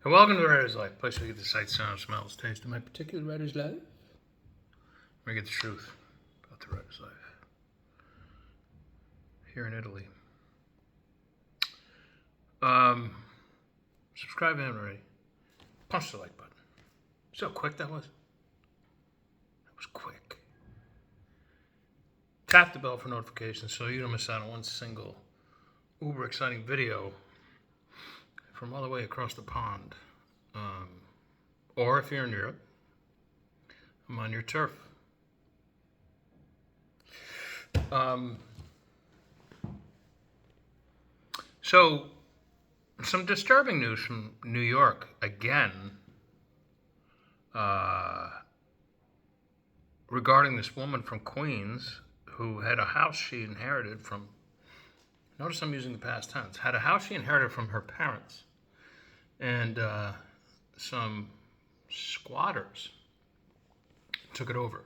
And welcome to the Writer's Life, place where you get the sights, sounds, smells, taste of my particular writer's life. Where you get the truth about the writer's life. Here in Italy. Subscribe if you haven't already. Punch the like button. See how quick that was? That was quick. Tap the bell for notifications so you don't miss out on one single uber exciting video from all the way across the pond. Or if you're in Europe, I'm on your turf. So, some disturbing news from New York again regarding this woman from Queens who had a house she inherited from, notice I'm using the past tense, had a house she inherited from her parents. And some squatters took it over.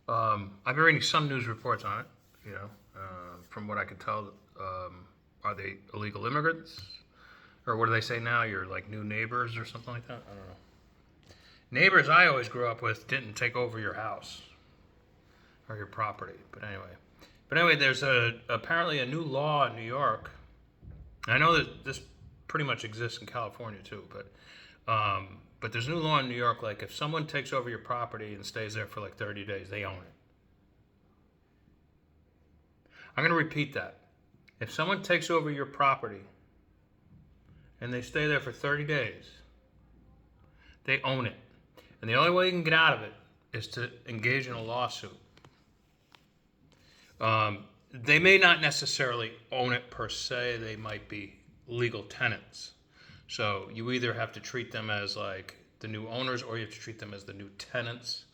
I've been reading some news reports on it, from what I could tell. Are they illegal immigrants? Or what do they say now? You're like new neighbors or something like that? I don't know. Neighbors I always grew up with didn't take over your house or your property. But anyway, there's apparently a new law in New York. I know that this pretty much exists in California too, but there's a new law in New York, like if someone takes over your property and stays there for like 30 days, they own it. I'm going to repeat that. If someone takes over your property and they stay there for 30 days, they own it. And the only way you can get out of it is to engage in a lawsuit. They may not necessarily own it per se. They might be legal tenants. So you either have to treat them as like the new owners or you have to treat them as the new tenants.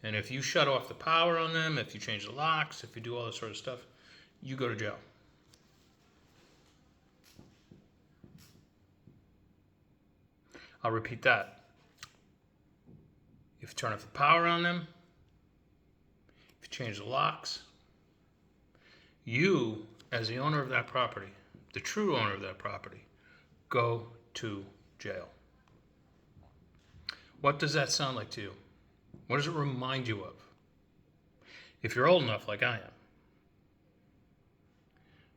And if you shut off the power on them, if you change the locks, if you do all this sort of stuff, you go to jail. I'll repeat that. If you turn off the power on them, if you change the locks, you, as the owner of that property, the true owner of that property, go to jail. What does that sound like to you? What does it remind you of? If you're old enough, like I am,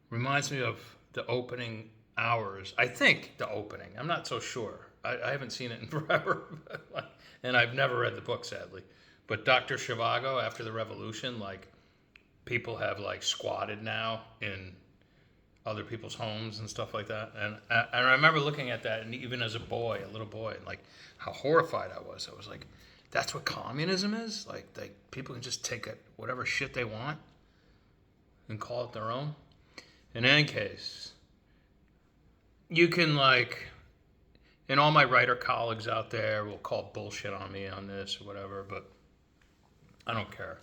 reminds me of the opening hours. I think the opening. I'm not so sure. I haven't seen it in forever, and I've never read the book, sadly. But Dr. Zhivago, after the revolution, like, people have like squatted now in other people's homes and stuff like that. And I remember looking at that, and even as a boy, a little boy, and like how horrified I was. I was like, that's what communism is? Like people can just take whatever shit they want and call it their own? In any case, you can and all my writer colleagues out there will call bullshit on me on this or whatever, but I don't care.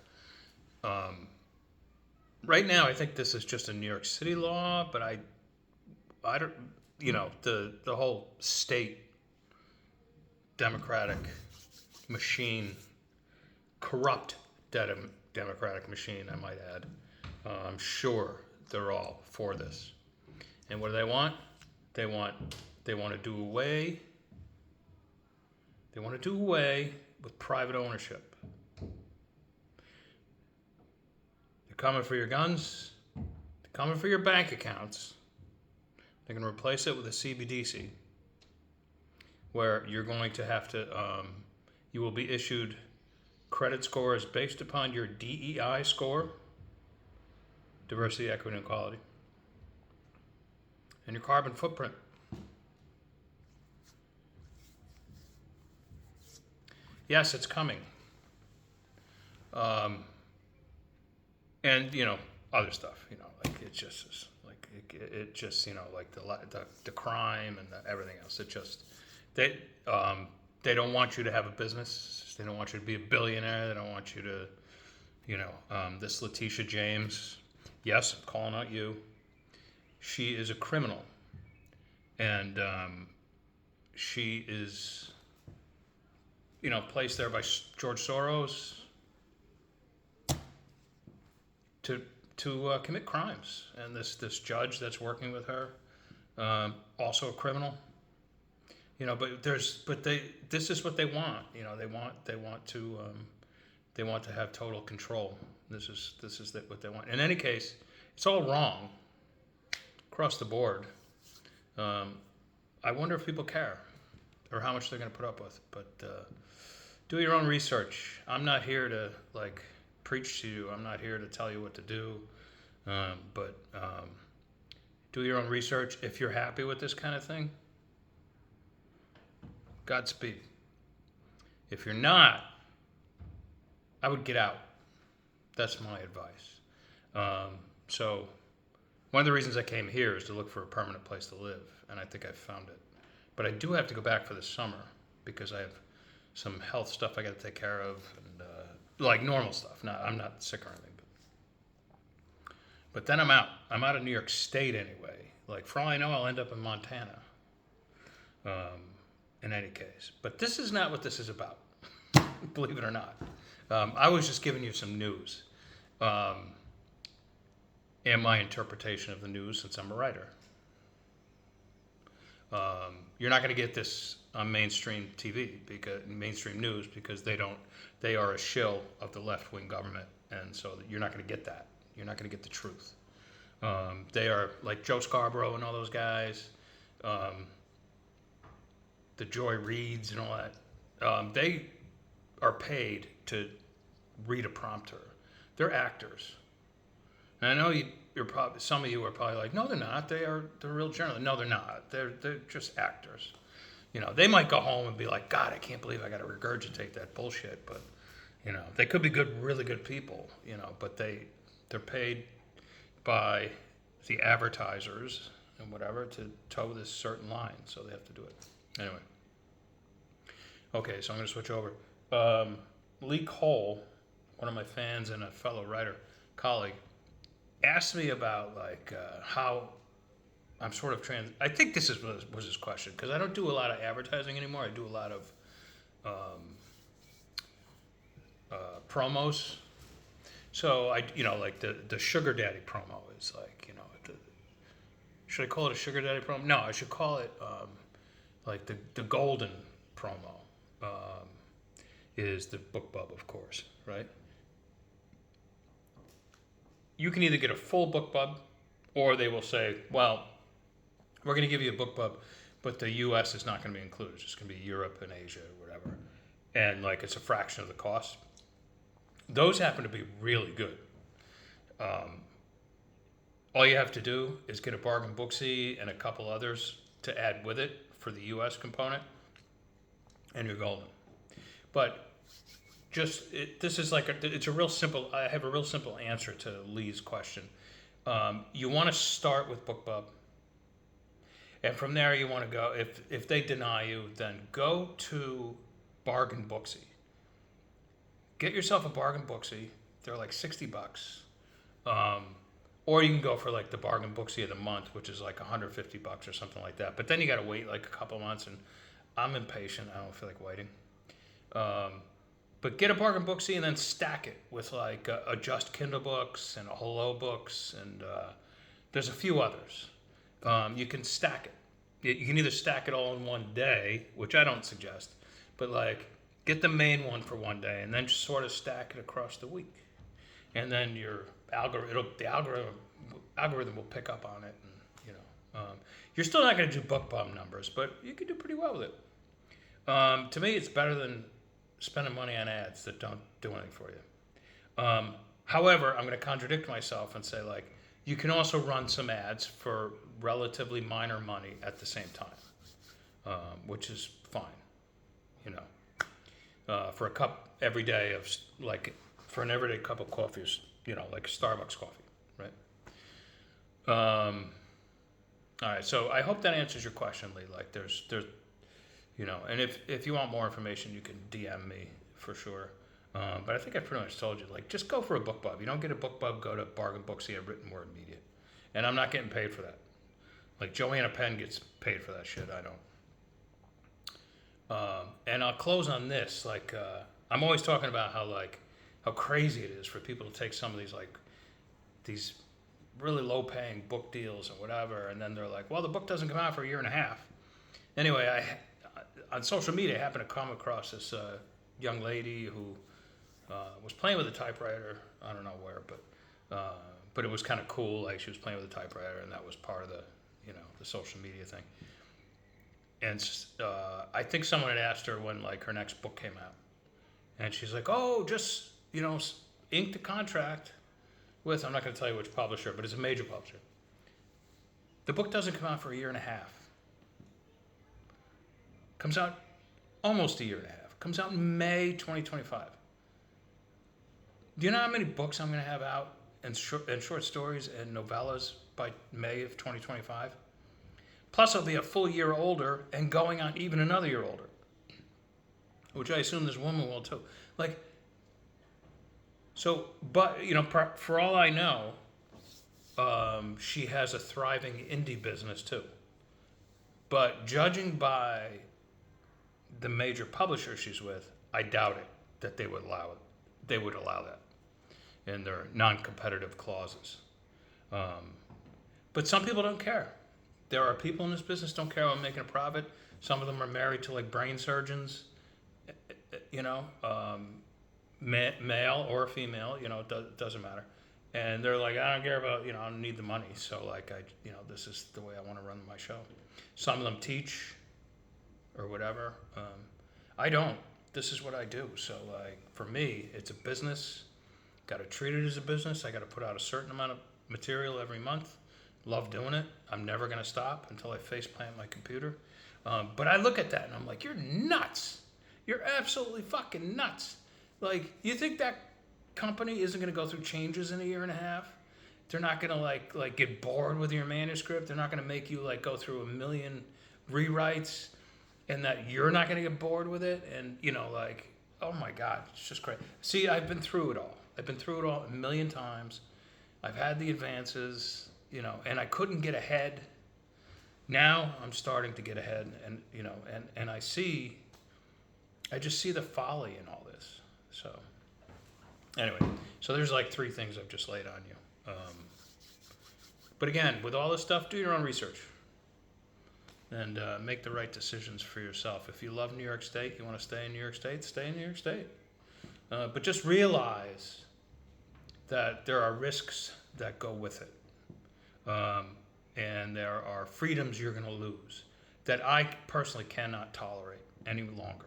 Right now, I think this is just a New York City law, but I don't, the whole state democratic machine, corrupt democratic machine, I might add. I'm sure they're all for this. And what do they want? They want to do away. They want to do away with private ownership. They're coming for your guns. They're coming for your bank accounts. They're going to replace it with a CBDC, where you're going to have to, you will be issued credit scores based upon your DEI score, diversity, equity, and equality, and your carbon footprint. Yes, it's coming. And, other stuff, like it just, like it just, like the crime and everything else. It just, they don't want you to have a business. They don't want you to be a billionaire. They don't want you to, this Letitia James, yes, I'm calling out you. She is a criminal. And she is, placed there by George Soros to commit crimes. And this judge that's working with her Also a criminal. This is what they want. They want to have total control. This is what they want. In any case, it's all wrong across the board. I wonder if people care or how much they're going to put up with. But do your own research. I'm not here to preach to you. I'm not here to tell you what to do. But do your own research. If you're happy with this kind of thing, Godspeed. If you're not, I would get out. That's my advice. So one of the reasons I came here is to look for a permanent place to live, and I think I've found it. But I do have to go back for the summer because I have some health stuff I got to take care of, and like normal stuff. I'm not sick or anything. But then I'm out. I'm out of New York State anyway. Like, for all I know, I'll end up in Montana. In any case. But this is not what this is about, believe it or not. I was just giving you some news and my interpretation of the news since I'm a writer. You're not going to get this on mainstream TV, mainstream news, because they are a shill of the left-wing government, and so you're not going to get that. You're not going to get the truth. They are like Joe Scarborough and all those guys, the Joy Reids and all that. They are paid to read a prompter. They're actors. And I know you're probably, some of you are probably like, no, they're not. They're real journalists. No, they're not. They're just actors. They might go home and be like, God, I can't believe I got to regurgitate that bullshit. But they could be really good people. But they're paid by the advertisers and whatever to toe this certain line, so they have to do it. Anyway. Okay, so I'm going to switch over. Lee Cole, one of my fans and a fellow writer colleague, asked me about how I'm sort of I think this was his question, because I don't do a lot of advertising anymore. I do a lot of promos. So like the sugar daddy promo is should I call it a sugar daddy promo? No, I should call it like the golden promo is the BookBub, of course, right? You can either get a full BookBub, or they will say, well, we're going to give you a BookBub, but the U.S. is not going to be included. It's just going to be Europe and Asia or whatever. And it's a fraction of the cost. Those happen to be really good. All you have to do is get a Bargain Booksy and a couple others to add with it for the U.S. component, and you're golden. But this is it's a real simple. I have a real simple answer to Lee's question. You want to start with BookBub, and from there you want to go. If they deny you, then go to Bargain Booksy. Get yourself a Bargain Booksy. They're like $60. Or you can go for the Bargain Booksy of the month, which is like $150 or something like that. But then you got to wait a couple months, and I'm impatient. I don't feel like waiting. But get a Bargain Booksy and then stack it with a Just Kindle Books and a Hello Books, and there's a few others. You can stack it. You can either stack it all in one day, which I don't suggest, but get the main one for one day and then just sort of stack it across the week. And then the algorithm will pick up on it. And, you're still not going to do BookBub numbers, but you can do pretty well with it. To me, it's better than spending money on ads that don't do anything for you. However, I'm going to contradict myself and say you can also run some ads for relatively minor money at the same time, which is fine. For a cup every day of for an everyday cup of coffee, like Starbucks coffee, right? All right. So I hope that answers your question, Lee. There's, and if you want more information, you can DM me for sure. But I think I pretty much told you, just go for a BookBub. You don't get a BookBub, go to Bargain Booksy and Written Word Media. And I'm not getting paid for that. Joanna Penn gets paid for that shit. I don't. And I'll close on this. I'm always talking about how crazy it is for people to take some of these really low-paying book deals and whatever, and then they're like, well, the book doesn't come out for a year and a half. Anyway, on social media, I happened to come across this young lady who was playing with a typewriter. I don't know where, but it was kind of cool. Like, she was playing with a typewriter, and that was part of the, the social media thing. And I think someone had asked her when, like, her next book came out, and she's like, "Oh, just inked a contract with, I'm not going to tell you which publisher, but it's a major publisher. The book doesn't come out for a year and a half. Comes out almost a year and a half. Comes out in May 2025. Do you know how many books I'm going to have out and short stories and novellas by May of 2025? Plus, I'll be a full year older and going on even another year older, which I assume this woman will too. Like, so, but, for all I know, she has a thriving indie business too. But judging by the major publisher she's with, I doubt it that they would allow it. They would allow that in their non-competitive clauses. But some people don't care. There are people in this business don't care about making a profit. Some of them are married to like brain surgeons, male or female, it doesn't matter. And they're like, I don't care about, I don't need the money. So like, this is the way I want to run my show. Some of them teach or whatever. I don't. This is what I do. So like, for me, it's a business. Got to treat it as a business. I got to put out a certain amount of material every month. Love doing it. I'm never going to stop until I faceplant my computer. But I look at that and I'm like, you're nuts. You're absolutely fucking nuts. Like, you think that company isn't going to go through changes in a year and a half? They're not going to like get bored with your manuscript. They're not going to make you like go through a million rewrites, and that you're not going to get bored with it. And oh my God, it's just crazy. See, I've been through it all. I've been through it all a million times. I've had the advances, and I couldn't get ahead. Now I'm starting to get ahead, and and I just see the folly in all this. So anyway, so there's like 3 things I've just laid on you. But again, with all this stuff, do your own research and make the right decisions for yourself. If you love New York State, you want to stay in New York State, stay in New York State. But just realize that there are risks that go with it. And there are freedoms you're going to lose that I personally cannot tolerate any longer.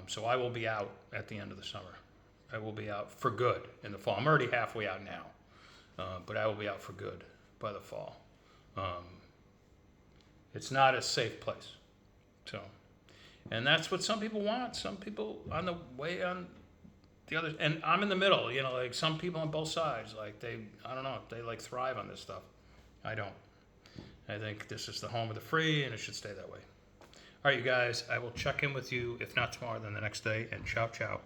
So I will be out at the end of the summer. I will be out for good in the fall. I'm already halfway out now, but I will be out for good by the fall. It's not a safe place. So, and that's what some people want. Some people on the way on the other, and I'm in the middle, like some people on both sides, like I don't know, they like thrive on this stuff. I don't. I think this is the home of the free, and it should stay that way. All right, you guys, I will check in with you, if not tomorrow, then the next day, and ciao, ciao.